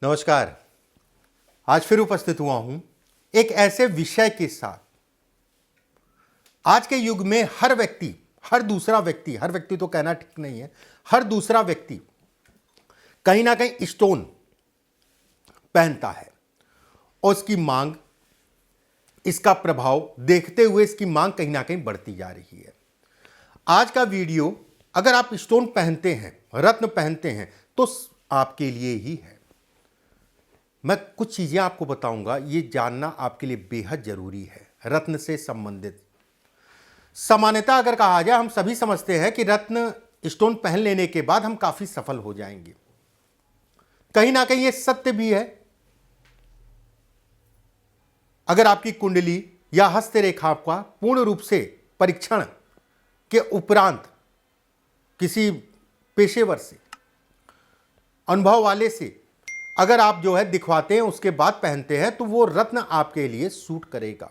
नमस्कार। आज फिर उपस्थित हुआ हूं एक ऐसे विषय के साथ। आज के युग में हर व्यक्ति, हर दूसरा व्यक्ति, हर व्यक्ति तो कहना ठीक नहीं है, हर दूसरा व्यक्ति कहीं ना कहीं स्टोन पहनता है और इसकी मांग, इसका प्रभाव देखते हुए इसकी मांग कहीं ना कहीं बढ़ती जा रही है। आज का वीडियो, अगर आप स्टोन पहनते हैं, रत्न पहनते हैं, तो आपके लिए ही है। मैं कुछ चीज़ें आपको बताऊंगा, ये जानना आपके लिए बेहद जरूरी है। रत्न से संबंधित सामान्यता अगर कहा जाए, हम सभी समझते हैं कि रत्न स्टोन पहन लेने के बाद हम काफी सफल हो जाएंगे। कहीं ना कहीं ये सत्य भी है। अगर आपकी कुंडली या हस्तरेखा का पूर्ण रूप से परीक्षण के उपरांत किसी पेशेवर से, अनुभव वाले से अगर आप दिखवाते हैं, उसके बाद पहनते हैं, तो वो रत्न आपके लिए सूट करेगा।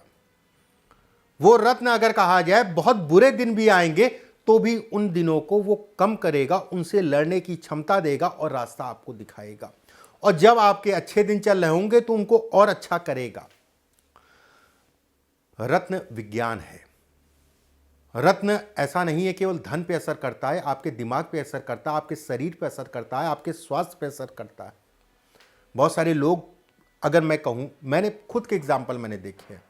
वो रत्न अगर कहा जाए बहुत बुरे दिन भी आएंगे तो भी उन दिनों को वो कम करेगा, उनसे लड़ने की क्षमता देगा और रास्ता आपको दिखाएगा। और जब आपके अच्छे दिन चल रहे होंगे तो उनको और अच्छा करेगा। रत्न विज्ञान है। रत्न ऐसा नहीं है केवल धन पे असर करता है, आपके दिमाग पे असर करता है, आपके शरीर पे असर करता है, आपके स्वास्थ्य पे असर करता है। बहुत सारे लोग, अगर मैं कहूं, मैंने खुद के एग्जाम्पल मैंने देखे हैं।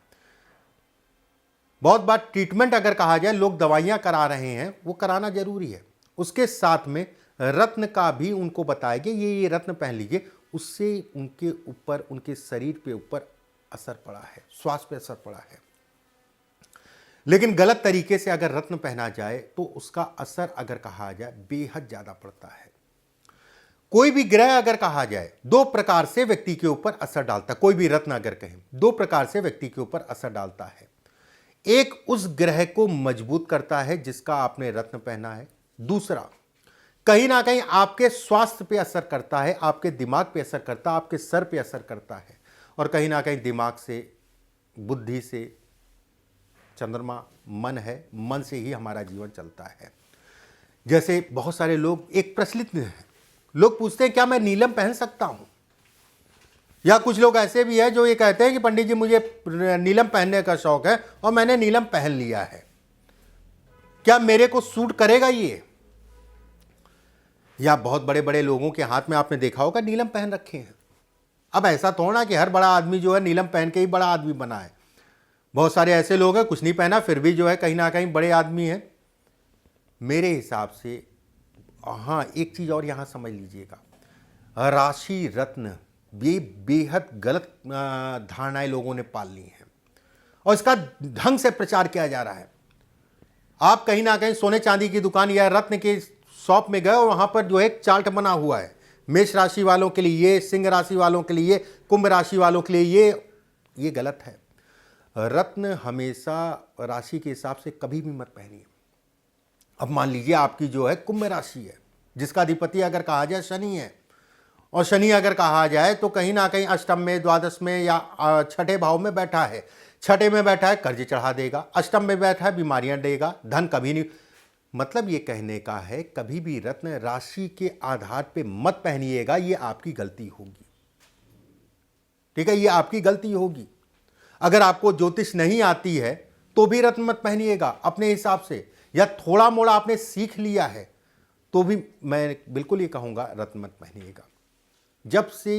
बहुत बार ट्रीटमेंट अगर कहा जाए, लोग दवाइयां करा रहे हैं, वो कराना जरूरी है, उसके साथ में रत्न का भी उनको बताया कि ये रत्न पहन लीजिए। उससे उनके ऊपर, उनके शरीर पे ऊपर असर पड़ा है, स्वास्थ्य पे असर पड़ा है। लेकिन गलत तरीके से अगर रत्न पहना जाए तो उसका असर अगर कहा जाए बेहद ज्यादा पड़ता है। कोई भी ग्रह अगर कहा जाए, दो प्रकार से व्यक्ति के ऊपर असर डालता है। कोई भी रत्न अगर कहें, दो प्रकार से व्यक्ति के ऊपर असर डालता है। एक उस ग्रह को मजबूत करता है जिसका आपने रत्न पहना है। दूसरा कहीं ना कहीं आपके स्वास्थ्य पे असर करता है, आपके दिमाग पे असर करता है, आपके सर पे असर करता है। और कहीं ना कहीं दिमाग से, बुद्धि से, चंद्रमा मन है, मन से ही हमारा जीवन चलता है। जैसे बहुत सारे लोग, एक प्रचलित है, लोग पूछते हैं क्या मैं नीलम पहन सकता हूं? या कुछ लोग ऐसे भी हैं जो ये कहते हैं कि पंडित जी मुझे नीलम पहनने का शौक है और मैंने नीलम पहन लिया है, क्या मेरे को सूट करेगा ये? या बहुत बड़े बड़े लोगों के हाथ में आपने देखा होगा नीलम पहन रखे हैं। अब ऐसा थोड़ा कि हर बड़ा आदमी नीलम पहन के ही बड़ा आदमी बना है। बहुत सारे ऐसे लोग हैं कुछ नहीं पहना फिर भी कहीं ना कहीं बड़े आदमी हैं। मेरे हिसाब से हाँ, एक चीज और यहां समझ लीजिएगा, राशि रत्न ये बेहद गलत धारणाएं लोगों ने पाल ली हैं और इसका ढंग से प्रचार किया जा रहा है। आप कहीं ना कहीं सोने चांदी की दुकान या रत्न के शॉप में गए और वहां पर एक चार्ट बना हुआ है, मेष राशि वालों के लिए ये, सिंह राशि वालों के लिए, कुंभ राशि वालों के लिए ये गलत है। रत्न हमेशा राशि के हिसाब से कभी भी मत पहनिए। अब मान लीजिए आपकी कुंभ राशि है, जिसका अधिपति अगर कहा जाए शनि है, और शनि अगर कहा जाए तो कहीं ना कहीं अष्टम में, द्वादश में या छठे भाव में बैठा है। छठे में बैठा है कर्ज चढ़ा देगा, अष्टम में बैठा है बीमारियां देगा, धन कभी नहीं। मतलब ये कहने का है कभी भी रत्न राशि के आधार पे मत पहनिएगा, ये आपकी गलती होगी। ठीक है, ये आपकी गलती होगी। अगर आपको ज्योतिष नहीं आती है तो भी रत्न मत पहनिएगा अपने हिसाब से, या थोड़ा मोड़ा आपने सीख लिया है तो भी मैं बिल्कुल ये कहूंगा रत्न मत पहनिएगा। जब से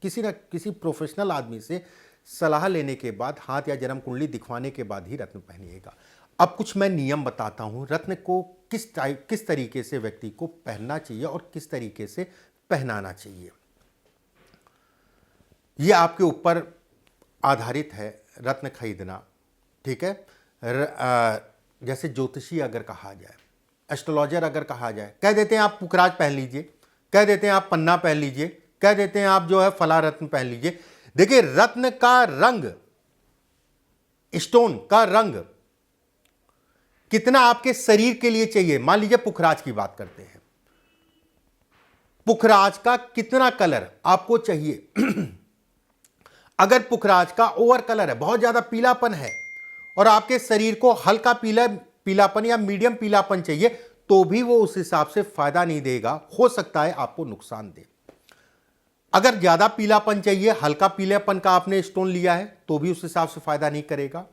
किसी न किसी प्रोफेशनल आदमी से सलाह लेने के बाद, हाथ या जन्म कुंडली दिखवाने के बाद ही रत्न पहनिएगा। अब कुछ मैं नियम बताता हूं, रत्न को किस तरीके से व्यक्ति को पहनना चाहिए और किस तरीके से पहनाना चाहिए। यह आपके ऊपर आधारित है रत्न खरीदना। ठीक है, जैसे ज्योतिषी अगर कहा जाए, एस्ट्रोलॉजर अगर कहा जाए, कह देते हैं आप पुखराज पहन लीजिए, कह देते हैं आप पन्ना पहन लीजिए, कह देते हैं आप फला रत्न पहन लीजिए। देखिए, रत्न का रंग, स्टोन का रंग कितना आपके शरीर के लिए चाहिए। मान लीजिए पुखराज की बात करते हैं, पुखराज का कितना कलर आपको चाहिए। अगर पुखराज का ओवर कलर है, बहुत ज्यादा पीलापन है, और आपके शरीर को हल्का पीलापन या मीडियम पीलापन चाहिए, तो भी वो उस हिसाब से फायदा नहीं देगा, हो सकता है आपको नुकसान दे। अगर ज़्यादा पीलापन चाहिए, हल्का पीलापन का आपने स्टोन लिया है तो भी उस हिसाब से फ़ायदा नहीं करेगा।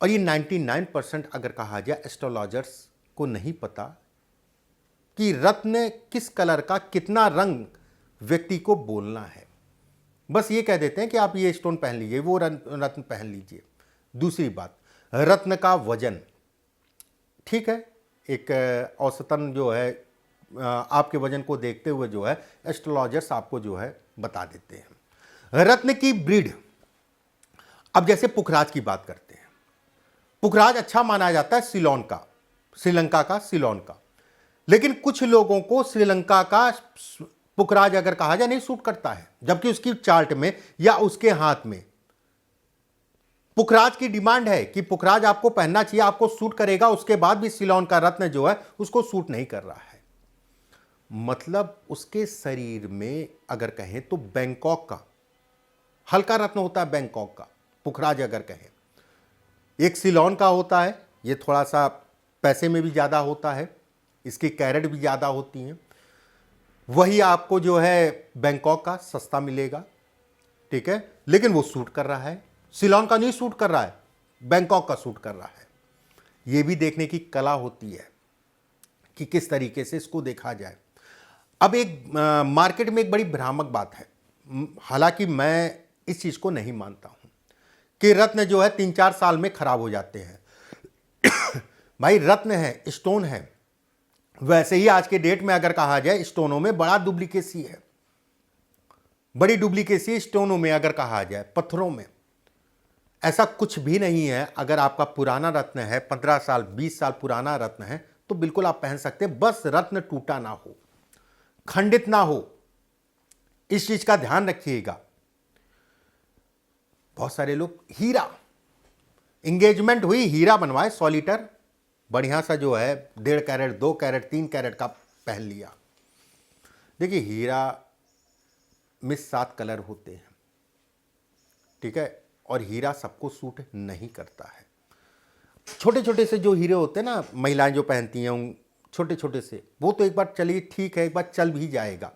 और ये 99% अगर कहा जाए एस्ट्रोलॉजर्स को नहीं पता कि रत्न किस कलर का कितना रंग व्यक्ति को बोलना है। बस ये कह देते हैं कि आप ये स्टोन पहन लीजिए, वो रत्न पहन लीजिए। दूसरी बात, रत्न का वजन, ठीक है, एक औसतन जो है आपके वजन को देखते हुए जो है एस्ट्रोलॉजर्स आपको जो है बता देते हैं। रत्न की ब्रीड, अब जैसे पुखराज की बात करते हैं, पुखराज अच्छा माना जाता है सिलोन का, श्रीलंका का सिलोन का, लेकिन कुछ लोगों को श्रीलंका का पुखराज अगर कहा जाए नहीं सूट करता है, जबकि उसकी चार्ट में या उसके हाथ में पुखराज की डिमांड है कि पुखराज आपको पहनना चाहिए, आपको सूट करेगा, उसके बाद भी सिलोन का रत्न जो है उसको सूट नहीं कर रहा है। मतलब उसके शरीर में अगर कहें तो बैंकॉक का हल्का रत्न होता है, बैंकॉक का पुखराज अगर कहें, एक सिलोन का होता है, ये थोड़ा सा पैसे में भी ज़्यादा होता है, इसकी कैरेट भी ज़्यादा होती हैं। वही आपको जो है बैंकॉक का सस्ता मिलेगा, ठीक है, लेकिन वो सूट कर रहा है। सिलोन का नहीं सूट कर रहा है, बैंकॉक का सूट कर रहा है। ये भी देखने की कला होती है कि किस तरीके से इसको देखा जाए। अब एक मार्केट में एक बड़ी भ्रामक बात है, हालांकि मैं इस चीज़ को नहीं मानता हूं कि रत्न जो है 3-4 साल में खराब हो जाते हैं। भाई रत्न है, स्टोन है, वैसे ही आज के डेट में अगर कहा जाए स्टोनों में बड़ा डुप्लीकेसी है, बड़ी डुप्लीकेसी स्टोनों में अगर कहा जाए, पत्थरों में ऐसा कुछ भी नहीं है। अगर आपका पुराना रत्न है, 15 साल 20 साल पुराना रत्न है, तो बिल्कुल आप पहन सकते हैं, बस रत्न टूटा ना हो, खंडित ना हो, इस चीज का ध्यान रखिएगा। बहुत सारे लोग हीरा, इंगेजमेंट हुई, हीरा बनवाए 100 लीटर बढ़िया सा जो है 1.5 कैरेट 2 कैरेट 3 कैरेट का पहन लिया। देखिए हीरा में 7 कलर होते हैं, ठीक है, और हीरा सबको सूट नहीं करता है। छोटे छोटे से जो हीरे होते हैं ना, महिलाएं जो पहनती हैं उन छोटे छोटे से, वो तो एक बार चलिए ठीक है, एक बार चल भी जाएगा,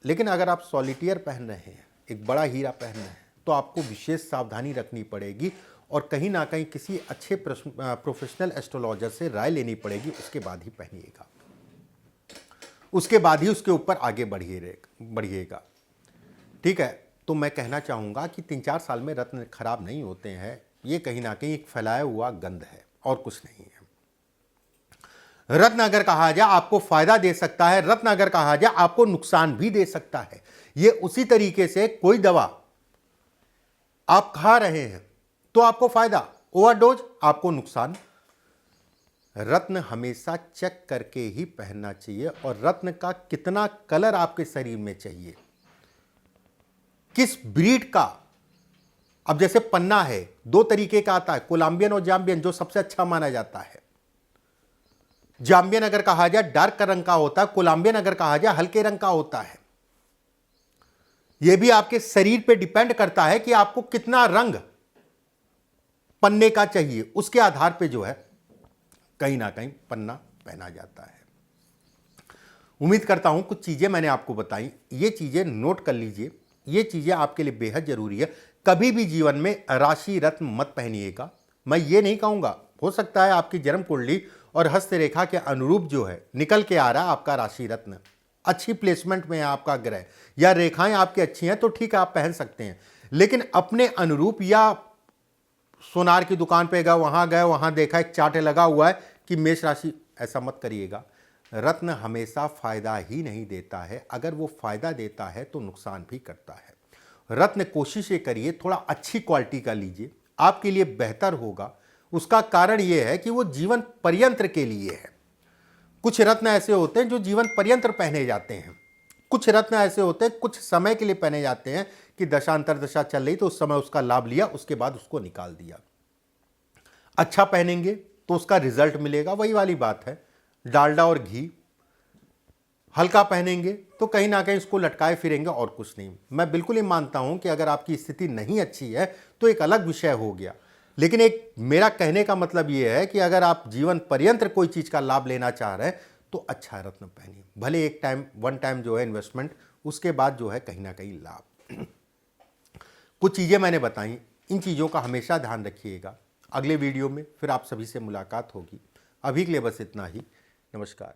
लेकिन अगर आप सॉलिटियर पहन रहे हैं, एक बड़ा हीरा पहन रहे हैं, तो आपको विशेष सावधानी रखनी पड़ेगी और कहीं ना कहीं किसी अच्छे प्रोफेशनल एस्ट्रोलॉजर से राय लेनी पड़ेगी, उसके बाद ही पहनिएगा, उसके बाद ही उसके ऊपर आगे बढ़िएगा, ठीक है। तो मैं कहना चाहूँगा कि 3-4 साल में रत्न खराब नहीं होते हैं, ये कहीं ना कहीं एक फैलाया हुआ गंध है और कुछ नहीं है। रत्न अगर कहा जाए आपको फायदा दे सकता है, रत्न अगर कहा जाए आपको नुकसान भी दे सकता है। ये उसी तरीके से कोई दवा आप खा रहे हैं तो आपको फायदा, ओवरडोज आपको नुकसान। रत्न हमेशा चेक करके ही पहनना चाहिए, और रत्न का कितना कलर आपके शरीर में चाहिए, किस ब्रीड का। अब जैसे पन्ना है, 2 तरीके का आता है, कोलंबियन और जाम्बियन, जो सबसे अच्छा माना जाता है। जाम्बियन अगर कहा जाए डार्क रंग का होता है, कोलंबियन अगर कहा जाए हल्के रंग का होता है। यह भी आपके शरीर पे डिपेंड करता है कि आपको कितना रंग पन्ने का चाहिए, उसके आधार पे जो है कहीं ना कहीं पन्ना पहना जाता है। उम्मीद करता हूं कुछ चीजें मैंने आपको बताई, ये चीजें नोट कर लीजिए, ये चीजें आपके लिए बेहद जरूरी है। कभी भी जीवन में राशि रत्न मत पहनिएगा। मैं ये नहीं कहूंगा, हो सकता है आपकी जन्म कुंडली और हस्तरेखा के अनुरूप जो है निकल के आ रहा है आपका राशि रत्न, अच्छी प्लेसमेंट में है आपका ग्रह या रेखाएं आपकी अच्छी हैं, तो ठीक है आप पहन सकते हैं, लेकिन अपने अनुरूप या सोनार की दुकान पे गए, वहां देखा एक चार्ट लगा हुआ है कि मेष राशि, ऐसा मत करिएगा। रत्न हमेशा फायदा ही नहीं देता है, अगर वो फायदा देता है तो नुकसान भी करता है। रत्न कोशिश ये करिए थोड़ा अच्छी क्वालिटी का लीजिए, आपके लिए बेहतर होगा। उसका कारण ये है कि वो जीवन पर्यंत के लिए है। कुछ रत्न ऐसे होते हैं जो जीवन पर्यंत पहने जाते हैं, कुछ रत्न ऐसे होते हैं कुछ समय के लिए पहने जाते हैं कि दशांतर दशा चल रही तो उस समय उसका लाभ लिया, उसके बाद उसको निकाल दिया। अच्छा पहनेंगे तो उसका रिजल्ट मिलेगा, वही वाली बात है डालडा और घी। हल्का पहनेंगे तो कहीं ना कहीं इसको लटकाए फिरेंगे और कुछ नहीं। मैं बिल्कुल ही मानता हूं कि अगर आपकी स्थिति नहीं अच्छी है तो एक अलग विषय हो गया, लेकिन एक मेरा कहने का मतलब ये है कि अगर आप जीवन पर्यंत कोई चीज़ का लाभ लेना चाह रहे हैं तो अच्छा रत्न पहनिए, भले एक टाइम वन टाइम जो है इन्वेस्टमेंट, उसके बाद जो है कहीं ना कहीं लाभ। कुछ चीज़ें मैंने बताई, इन चीज़ों का हमेशा ध्यान रखिएगा। अगले वीडियो में फिर आप सभी से मुलाकात होगी। अभी के लिए बस इतना ही। नमस्कार।